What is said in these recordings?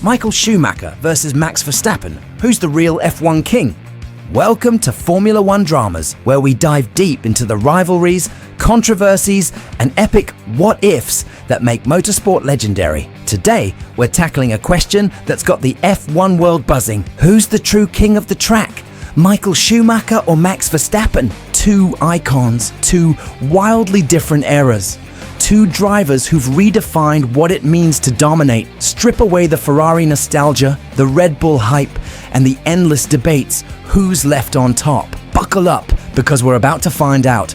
Michael Schumacher versus Max Verstappen. Who's the real F1 king? Welcome to Formula One Dramas, where we dive deep into the rivalries, controversies, and epic what-ifs that make motorsport legendary. Today, we're tackling a question that's got the F1 world buzzing. Who's the true king of the track? Michael Schumacher or Max Verstappen? Two icons, two wildly different eras. Two drivers who've redefined what it means to dominate. Strip away the Ferrari nostalgia, the Red Bull hype, and the endless debates. Who's left on top? Buckle up, because we're about to find out.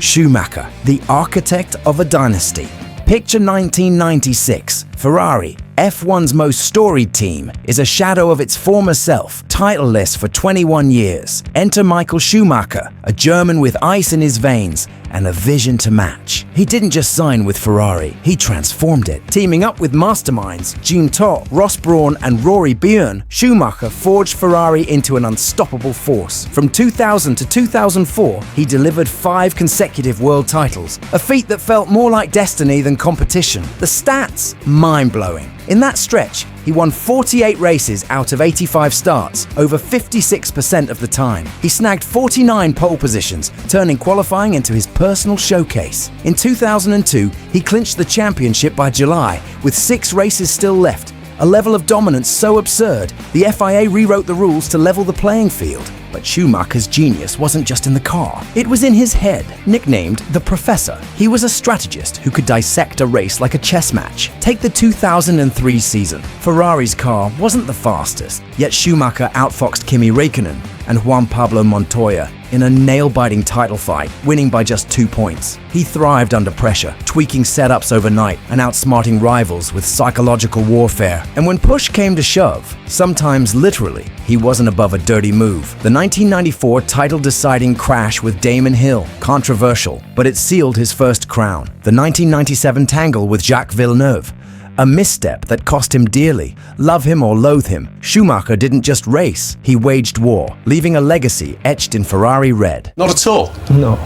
Schumacher, the architect of a dynasty. Picture 1996. Ferrari, F1's most storied team, is a shadow of its former self, titleless for 21 years. Enter Michael Schumacher, a German with ice in his veins and a vision to match. He didn't just sign with Ferrari, he transformed it. Teaming up with masterminds Jean Todt, Ross Brawn and Rory Byrne, Schumacher forged Ferrari into an unstoppable force. From 2000 to 2004, he delivered 5 consecutive world titles, a feat that felt more like destiny than competition. The stats? Mind-blowing. In that stretch, he won 48 races out of 85 starts, over 56% of the time. He snagged 49 pole positions, turning qualifying into his personal showcase. In 2002, he clinched the championship by July, with 6 races still left, a level of dominance so absurd, the FIA rewrote the rules to level the playing field. But Schumacher's genius wasn't just in the car, it was in his head. Nicknamed the Professor, he was a strategist who could dissect a race like a chess match. Take the 2003 season. Ferrari's car wasn't the fastest, yet Schumacher outfoxed Kimi Räikkönen and Juan Pablo Montoya in a nail-biting title fight, winning by just 2 points. He thrived under pressure, tweaking setups overnight and outsmarting rivals with psychological warfare. And when push came to shove, sometimes literally, he wasn't above a dirty move. The 1994 title-deciding crash with Damon Hill, controversial, but it sealed his first crown. The 1997 tangle with Jacques Villeneuve, a misstep that cost him dearly. Love him or loathe him, Schumacher didn't just race, he waged war, leaving a legacy etched in Ferrari red. Not at all? No.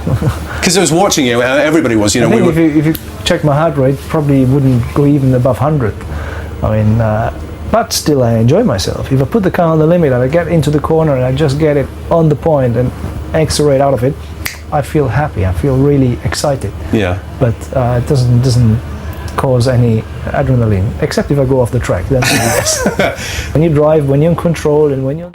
Because I was watching you, everybody was, I think if you check my heart rate, probably wouldn't go even above 100. I mean, but still I enjoy myself. If I put the car on the limit and I get into the corner and I just get it on the point and accelerate out of it, I feel happy, I feel really excited. Yeah. But it doesn't cause any adrenaline, except if I go off the track, then yes. When you drive, when you're in control and when you're...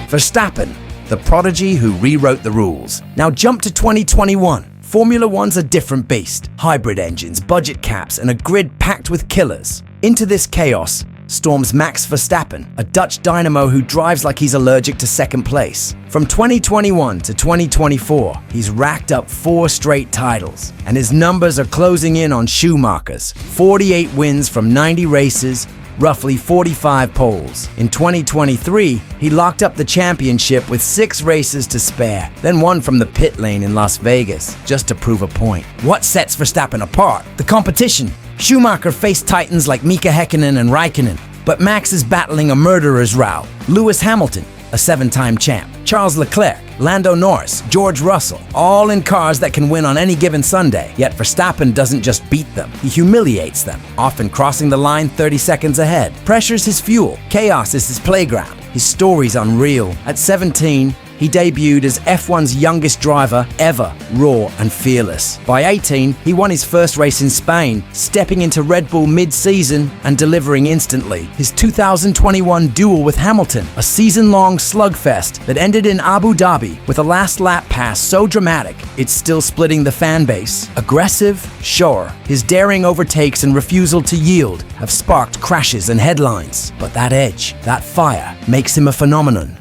Verstappen, the prodigy who rewrote the rules. Now jump to 2021. Formula One's a different beast. Hybrid engines, budget caps, and a grid packed with killers. Into this chaos storms Max Verstappen, a Dutch dynamo who drives like he's allergic to second place. From 2021 to 2024, he's racked up 4 straight titles, and his numbers are closing in on Schumacher's. 48 wins from 90 races, roughly 45 poles. In 2023, he locked up the championship with 6 races to spare, then won from the pit lane in Las Vegas, just to prove a point. What sets Verstappen apart? The competition. Schumacher faced titans like Mika Häkkinen and Räikkönen, but Max is battling a murderer's row. Lewis Hamilton, a 7-time champ, Charles Leclerc, Lando Norris, George Russell, all in cars that can win on any given Sunday. Yet Verstappen doesn't just beat them, he humiliates them, often crossing the line 30 seconds ahead. Pressure's his fuel, chaos is his playground. His story's unreal. At 17, he debuted as F1's youngest driver ever, raw and fearless. By 18, he won his first race in Spain, stepping into Red Bull mid-season and delivering instantly. His 2021 duel with Hamilton, a season-long slugfest that ended in Abu Dhabi with a last lap pass so dramatic, it's still splitting the fan base. Aggressive? Sure. His daring overtakes and refusal to yield have sparked crashes and headlines. But that edge, that fire, makes him a phenomenon.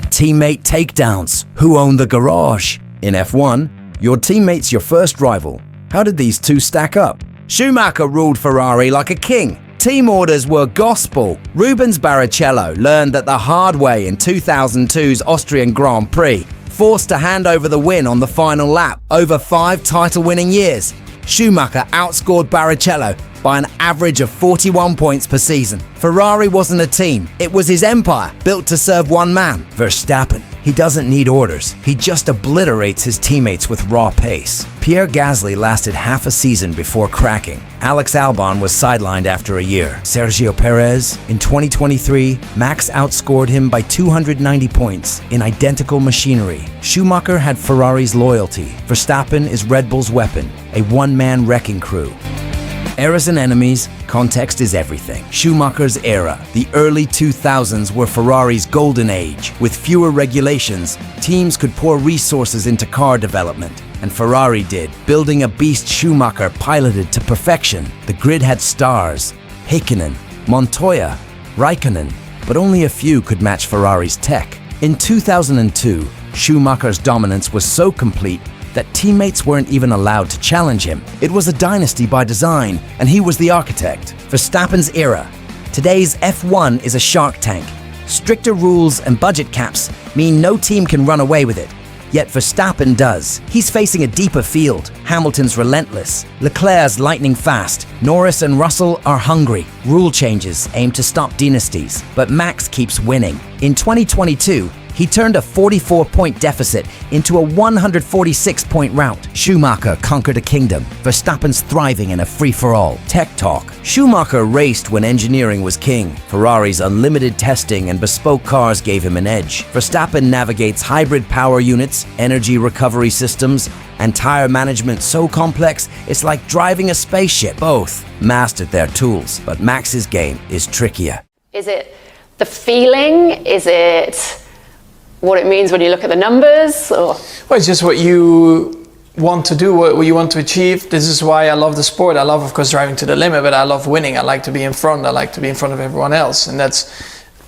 Teammate takedowns. Who owned the garage? In F1, your teammate's your first rival. How did these two stack up? Schumacher ruled Ferrari like a king. Team orders were gospel. Rubens Barrichello learned that the hard way in 2002's Austrian Grand Prix, forced to hand over the win on the final lap. Over 5 title-winning years, Schumacher outscored Barrichello by an average of 41 points per season. Ferrari wasn't a team, it was his empire, built to serve one man, Verstappen. He doesn't need orders, he just obliterates his teammates with raw pace. Pierre Gasly lasted half a season before cracking. Alex Albon was sidelined after a year. Sergio Perez, in 2023, Max outscored him by 290 points in identical machinery. Schumacher had Ferrari's loyalty. Verstappen is Red Bull's weapon, a one-man wrecking crew. Eras and enemies, context is everything. Schumacher's era, the early 2000s, were Ferrari's golden age. With fewer regulations, teams could pour resources into car development. And Ferrari did, building a beast Schumacher piloted to perfection. The grid had stars: Häkkinen, Montoya, Raikkonen, but only a few could match Ferrari's tech. In 2002, Schumacher's dominance was so complete that teammates weren't even allowed to challenge him. It was a dynasty by design, and he was the architect. Verstappen's era. Today's F1 is a shark tank. Stricter rules and budget caps mean no team can run away with it. Yet Verstappen does. He's facing a deeper field. Hamilton's relentless, Leclerc's lightning fast, Norris and Russell are hungry. Rule changes aim to stop dynasties, but Max keeps winning. In 2022, he turned a 44-point deficit into a 146-point rout. Schumacher conquered a kingdom. Verstappen's thriving in a free-for-all. Tech talk. Schumacher raced when engineering was king. Ferrari's unlimited testing and bespoke cars gave him an edge. Verstappen navigates hybrid power units, energy recovery systems, and tire management so complex it's like driving a spaceship. Both mastered their tools, but Max's game is trickier. Is it the feeling? Is it what it means when you look at the numbers? Or? Well, it's just what you want to do, what you want to achieve. This is why I love the sport. I love, of course, driving to the limit, but I love winning. I like to be in front. I like to be in front of everyone else. And that's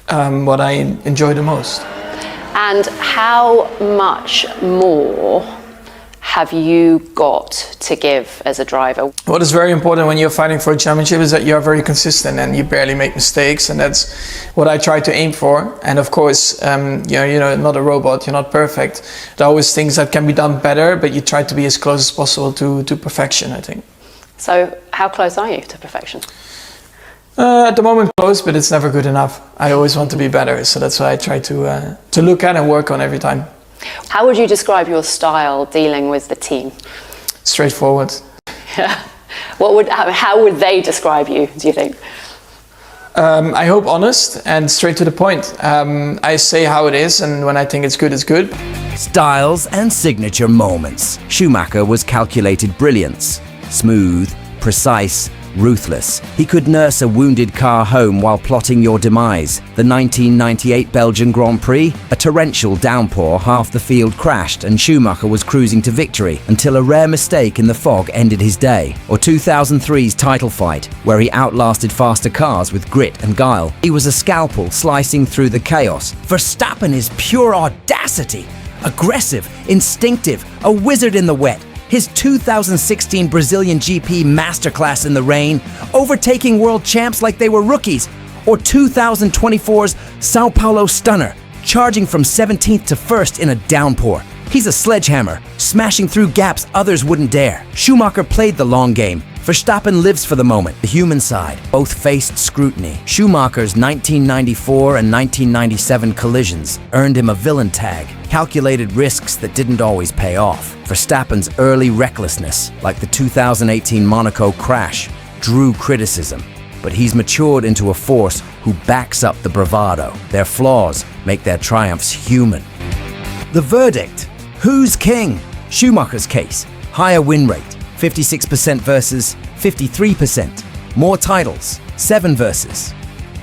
what I enjoy the most. And how much more have you got to give as a driver? What is very important when you're fighting for a championship is that you are very consistent and you barely make mistakes, and that's what I try to aim for. And of course, you're not a robot, you're not perfect. There are always things that can be done better, but you try to be as close as possible to perfection, I think. So how close are you to perfection? At the moment close, but it's never good enough. I always want to be better, so that's why I try to look at and work on every time. How would you describe your style dealing with the team? Straightforward. Yeah. How would they describe you, do you think? I hope honest and straight to the point. I say how it is, and when I think it's good, it's good. Styles and signature moments. Schumacher was calculated brilliance. Smooth, precise, ruthless. He could nurse a wounded car home while plotting your demise. The 1998 Belgian Grand Prix, a torrential downpour, half the field crashed and Schumacher was cruising to victory until a rare mistake in the fog ended his day. Or 2003's title fight, where he outlasted faster cars with grit and guile. He was a scalpel slicing through the chaos. Verstappen is pure audacity. Aggressive, instinctive, a wizard in the wet. His 2016 Brazilian GP masterclass in the rain, overtaking world champs like they were rookies, or 2024's Sao Paulo stunner, charging from 17th to 1st in a downpour. He's a sledgehammer, smashing through gaps others wouldn't dare. Schumacher played the long game. Verstappen lives for the moment, the human side. Both faced scrutiny. Schumacher's 1994 and 1997 collisions earned him a villain tag, calculated risks that didn't always pay off. Verstappen's early recklessness, like the 2018 Monaco crash, drew criticism. But he's matured into a force who backs up the bravado. Their flaws make their triumphs human. The verdict: who's king? Schumacher's case: higher win rate, 56% versus 53%. More titles, 7 versus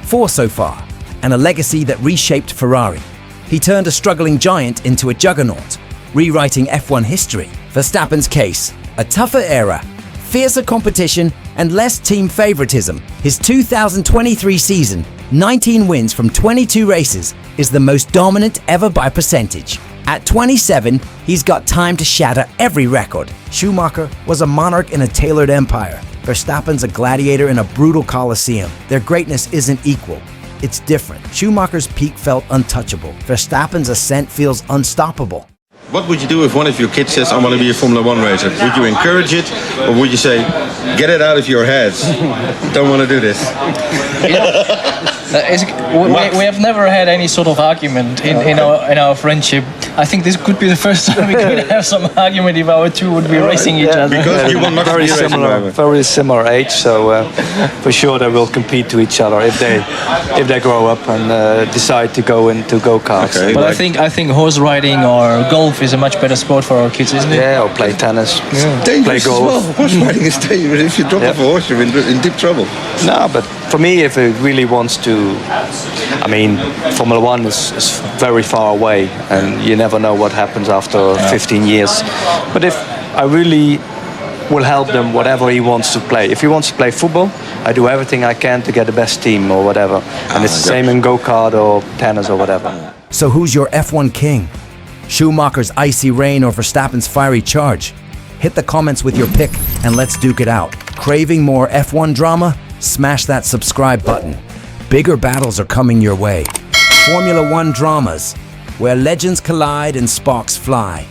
4 so far, and a legacy that reshaped Ferrari. He turned a struggling giant into a juggernaut, rewriting F1 history. Verstappen's case: a tougher era, fiercer competition, and less team favoritism. His 2023 season, 19 wins from 22 races, is the most dominant ever by percentage. At 27, he's got time to shatter every record. Schumacher was a monarch in a tailored empire. Verstappen's a gladiator in a brutal coliseum. Their greatness isn't equal. It's different. Schumacher's peak felt untouchable. Verstappen's ascent feels unstoppable. What would you do if one of your kids says, I want to be a Formula One racer? Would you encourage it, or would you say, get it out of your heads, don't want to do this? We have never had any sort of argument in our friendship. I think this could be the first time we could have some argument if our two would be racing each other. Because you will not very be a racing similar, driver. very similar age, so for sure they will compete to each other if they grow up and decide to go into go-karts. Okay. But I think horse riding or golf is a much better sport for our kids, isn't it? Yeah, or play tennis, play Dangerous as golf. well. Horse riding is dangerous. If you drop off a horse, you're in deep trouble. No, but for me, if it really wants to, I mean, Formula One is very far away, and you never know what happens after 15 years. But if I really will help them whatever he wants to play. If he wants to play football, I do everything I can to get the best team or whatever. And it's the same in go-kart or tennis or whatever. So who's your F1 king? Schumacher's icy rain or Verstappen's fiery charge? Hit the comments with your pick and let's duke it out. Craving more F1 drama? Smash that subscribe button. Bigger battles are coming your way. Formula One dramas, where legends collide and sparks fly.